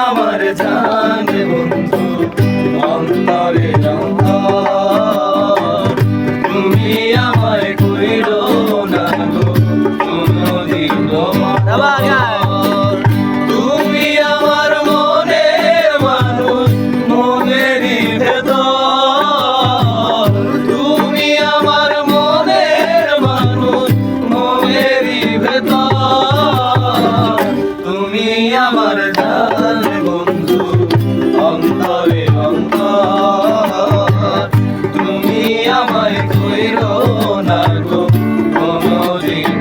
আমার জান বন্ধু অন্তরে অন্তর, তুমি আমায় কইরো না গো কোনদিন তুমি আমার মনের মানুষ মনেরই ভেতর, তুমি আমার মনের মানুষ মনেরই ভেতর, তুমি আমার জান বন্ধু অন্তরে অন্তর, তুমি আমায় কইরো না গো কোনদিন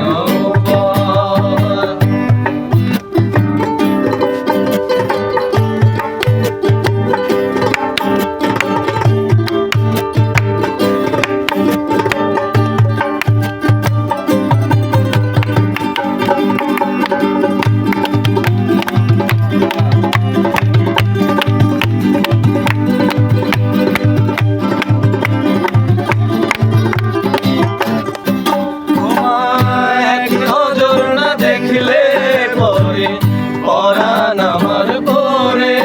পরাণ আমার পরে,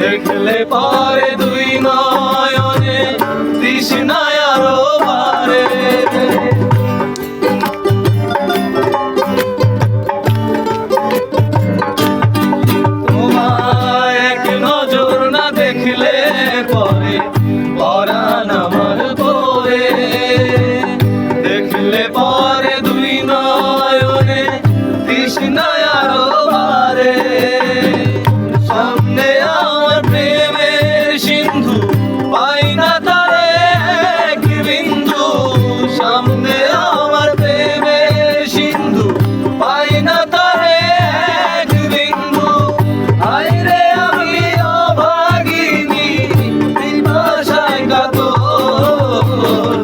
দেখলে পরে দুই নয়নে তৃষ্ণায় আরো বাড়ে, তোমায় এক নজর না দেখলে পরে পরাণ আমার পরে, দেখলে পরে দুই নয়নে তৃষ্ণায় আরো বাড়ে, সামনে আমার প্রেমের সিন্ধু পাই না তারে এক বিন্দু, সামনে আমার প্রেমের সিন্ধু পাই না তারে এক বিন্দু, হায়রে আমি অভাগিনী বিপাশায় কাতর,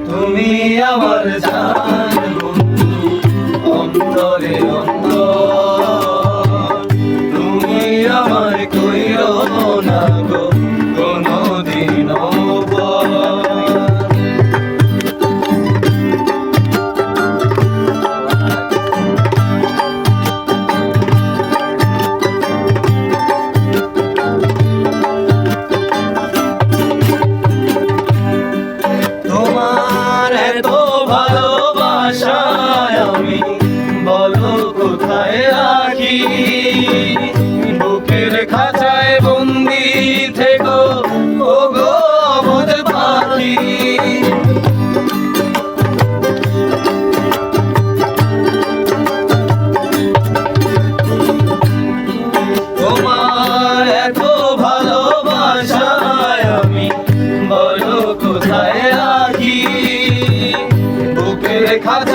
তুমি আমার জান বন্ধু অন্তরে অন্তর, তুমি আমায় কইরো না গো কোনদিন তোমার এত ভালোবাসায় আমি বলো কোথায় রাখি, বুকের খাঁচায় বন্দি থেকো ও গো অবুঝ পাখি, তোমার এত ভালোবাসায় আমি বলো কোথায় রাখি, বুকের খাঁচায়